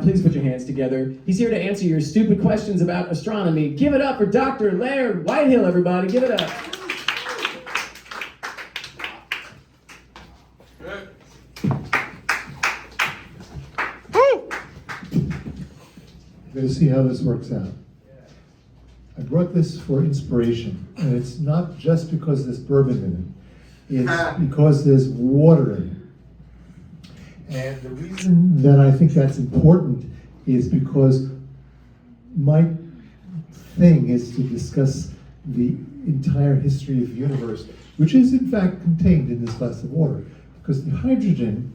Please put your hands together. He's here to answer your stupid questions about astronomy. Give it up for Dr. Laird Whitehill, everybody. Give it up. We're going to see how this works out. I brought this for inspiration, and it's not just because there's bourbon in it. It's because there's water in it. And the reason that I think that's important is because my thing is to discuss the entire history of the universe, which is in fact contained in this glass of water. Because the hydrogen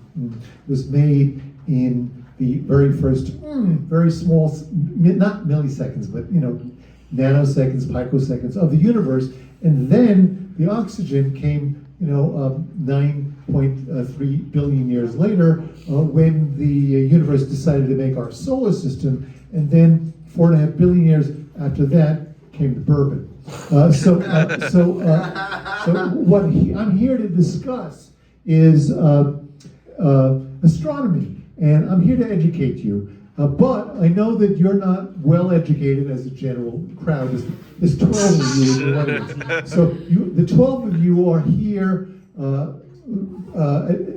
was made in the very first, very small, not milliseconds, but nanoseconds, picoseconds of the universe, and then the oxygen came 9.3 billion years later when the universe decided to make our solar system, and then 4.5 billion years after that came the bourbon. So what I'm here to discuss is astronomy, and I'm here to educate you. But I know that you're not well educated as a general crowd. There's 12 of you in the audience. So the 12 of you are here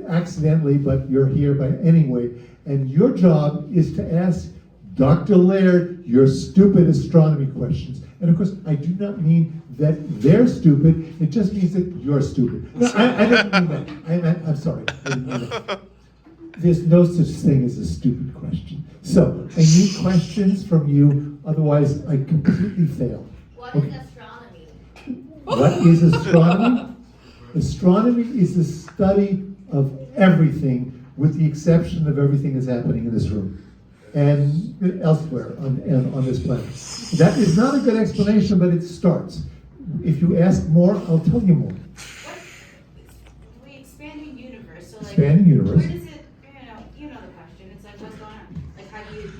accidentally, but you're here by anyway. And your job is to ask Dr. Laird your stupid astronomy questions. And of course, I do not mean that they're stupid. It just means that you're stupid. No, I didn't mean that. I'm sorry. I didn't mean that. There's no such thing as a stupid question. So, I need questions from you, otherwise I completely fail. What is astronomy? What is astronomy? Astronomy is the study of everything, with the exception of everything that's happening in this room and elsewhere on this planet. That is not a good explanation, but it starts. If you ask more, I'll tell you more. We expanding universe. So Expanding universe. Where does it? You know the question. It's like what's going on? Like how do you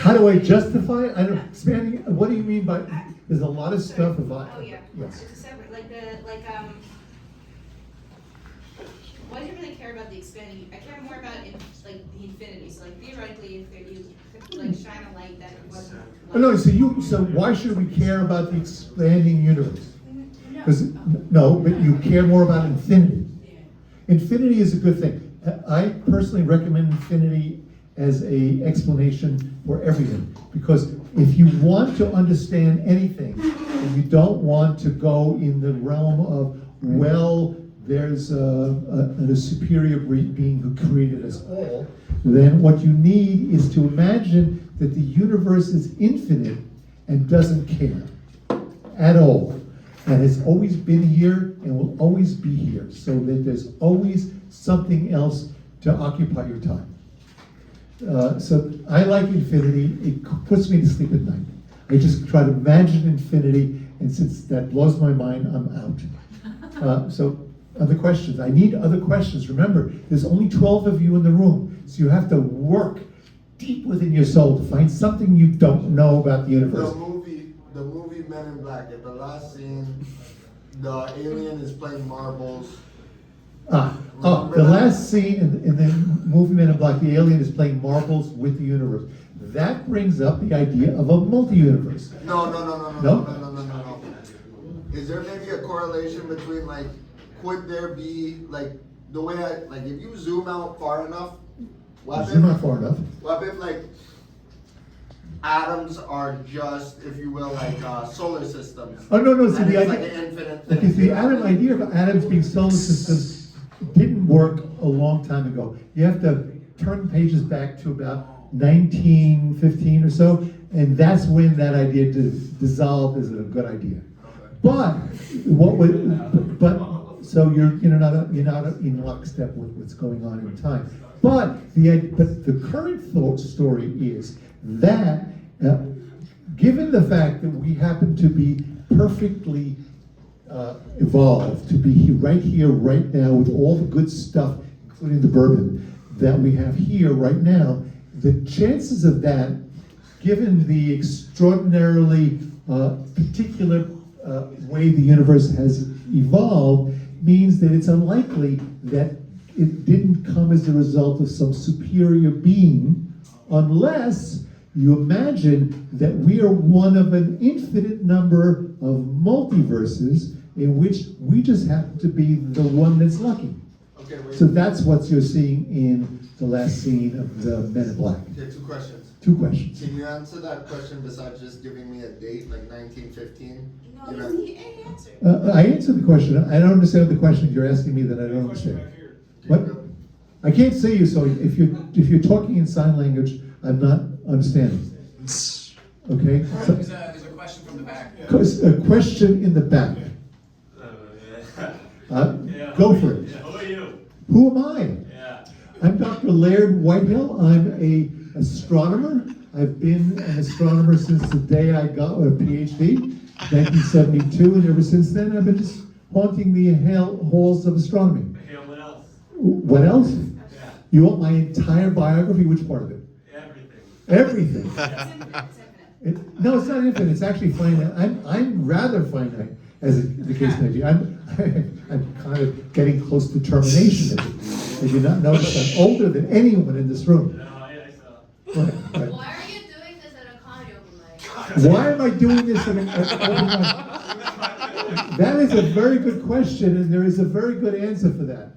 How do I justify it? I don't expanding. What do you mean by? There's a lot of stuff about. Oh yeah. Yes. It's a separate why do you really care about the expanding? I care more about the infinity. So theoretically, if you could shine a light that wasn't. Oh, no. So why should we care about the expanding universe? No. But you care more about infinity. Infinity is a good thing. I personally recommend infinity as an explanation for everything, because if you want to understand anything and you don't want to go in the realm of, well, there's a superior being who created us all, then what you need is to imagine that the universe is infinite and doesn't care at all, and has always been here and will always be here, so that there's always something else to occupy your time. So I like infinity. It puts me to sleep at night. I just try to imagine infinity, and since that blows my mind, I'm out. So other questions. I need other questions. Remember, there's only 12 of you in the room, so you have to work deep within your soul to find something you don't know about the universe. The movie Men in Black, at the last scene, the alien is playing marbles. The last scene in the movie Men in Black, the alien is playing marbles with the universe. That brings up the idea of a multi-universe. No. No? Is there maybe a correlation between could there be the way if you zoom out far enough? Zoom out far enough. What if atoms are just, if you will, solar systems? Oh no! So and the it's idea, an infinite thing. because the idea of atoms being solar systems didn't work a long time ago. You have to turn the pages back to about 1915 or so, and that's when that idea dissolved as a good idea. But so you're not in lockstep with what's going on in time. But the current story is that given the fact that we happen to be perfectly evolved to be right here, right now, with all the good stuff, including the bourbon, that we have here right now, the chances of that, given the extraordinarily particular way the universe has evolved, means that it's unlikely that it didn't come as a result of some superior being unless you imagine that we are one of an infinite number of multiverses in which we just happen to be the one that's lucky. Okay, wait. So that's what you're seeing in the last scene of the Men in Black. Okay, 2 questions. 2 questions. Can you answer that question besides just giving me a date, like 1915? No, You know? he answered. I answered the question. I don't understand the question you're asking me that I don't understand. What? I can't see you, so if you're talking in sign language, I'm not understanding. Okay? So, There's a question from the back. a question in the back. Go for it. Who are you? Who am I? Yeah. I'm Dr. Laird Whitehill. I'm an astronomer. I've been an astronomer since the day I got a PhD, 1972, and ever since then I've been just haunting the halls of astronomy. Yeah, what else? What else? Yeah. You want my entire biography? Which part of it? Everything. Everything. It's infinite. No, it's not infinite. It's actually finite. I'm rather finite, as the case may be. I'm kind of getting close to termination. If you not notice, I'm older than anyone in this room. No, I saw. Right. Why are you doing this at a comedy open mic? Why am I doing this at an open mic? That is a very good question, and there is a very good answer for that.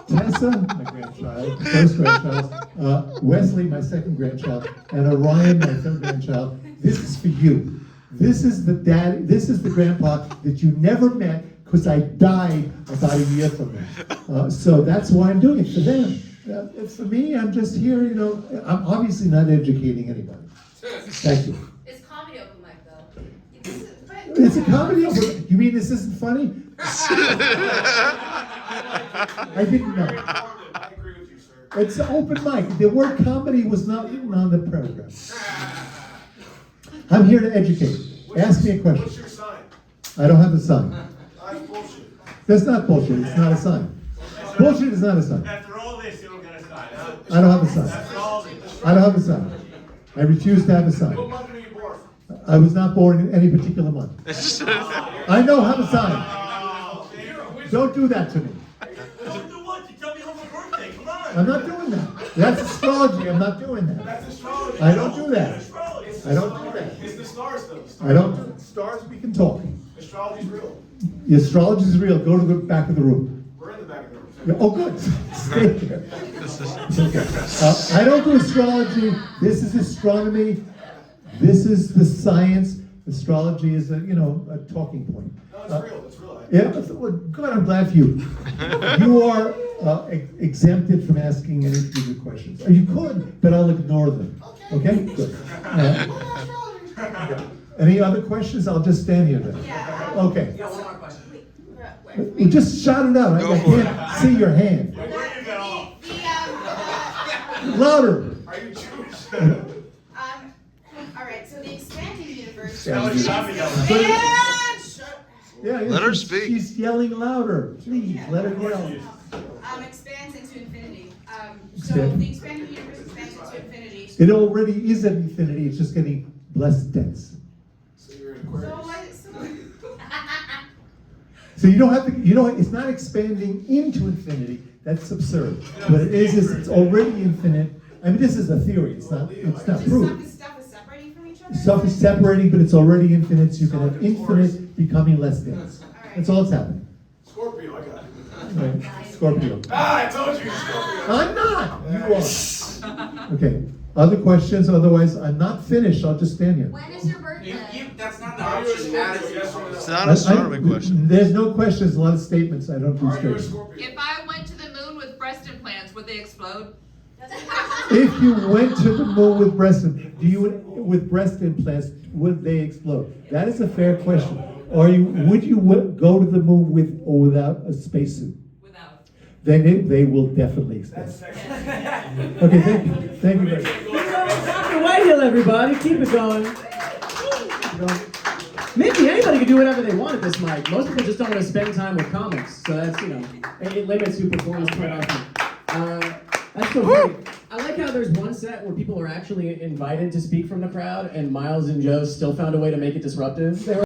Tessa, my grandchild, first grandchild, Wesley, my second grandchild, and Orion, my third grandchild. This is for you. This is the dad. This is the grandpa that you never met because I died about a year from now. So that's why I'm doing it for them. For me, I'm just here. You know, I'm obviously not educating anybody. Thank you. It's comedy open mic though. It's a comedy. You mean this isn't funny? I didn't know. I agree with you, sir. It's an open mic. The word comedy was not written on the program. I'm here to educate. Ask me a What's question. your sign? I don't have a sign. That's bullshit. That's not bullshit. It's not a sign. Bullshit is not a sign. After all this, you don't get a sign, huh? I don't have a sign. After all this. I don't have a sign. I refuse to have a What sign. month were you born? I was not born in any particular month. I know how to sign. Oh, you're a Don't do that to me. Don't do what? You tell me on my birthday. Come on. I'm not doing that. That's astrology. I'm not doing that. That's astrology. I don't do that. Astrology. I don't do that. It's the stars, though. I don't do stars. We can talk. Astrology's real. The astrology is real. Go to the back of the room. We're in the back of the room. Yeah, oh, good. Stay there. I don't do astrology. This is astronomy. This is the science. Astrology is a talking point. No, it's real. It's real. Yeah, well, good. I'm glad for you. You are exempted from asking any stupid questions. You could, but I'll ignore them. Okay? Good. Any other questions? I'll just stand here then. Yeah. Okay. Yeah, one more question. Well, just shout it out. I can't see your hand. Where do you go? Louder. Are you Jewish? All right, so the expanding universe. Yeah, How much time you got? Yeah, Let her she's- speak. She's yelling louder. Please, let her yell. Expands into infinity. So Expand. the expanding universe expands into infinity. It already is at infinity. It's just getting less dense. So you're an So Aquarius. what? So you don't have to, it's not expanding into infinity. That's absurd. What it is it's already infinite. I mean, this is a theory. It's not So proven. stuff is separating from each other? Stuff is separating, but it's already infinite, so you can have infinite becoming less dense. That's all that's happening. Scorpio, I got it. Right? Scorpio. Ah, I told you, Scorpio. I'm not. You are. Okay. Other questions? Otherwise, I'm not finished. I'll just stand here. When is your birthday? That's not the Are you a option. Scorpio? Yes or no? It's not an astronomy question. There's no questions. A lot of statements. I don't do Are you a statements. Scorpio? If I went to the moon with breast implants, would they explode? If you went to the moon with with breast implants, would they explode? That is a fair question. Would you go to the moon with or without a spacesuit? Without. Then they will definitely explode. That's sexy. Okay, thank you. Thank you very much. Dr. Whitehill, everybody, keep it going. Maybe anybody can do whatever they want at this mic. Most people just don't want to spend time with comics, so that's it limits who performs quite often. That's so funny. I like how there's one set where people are actually invited to speak from the crowd, and Miles and Joe still found a way to make it disruptive. They were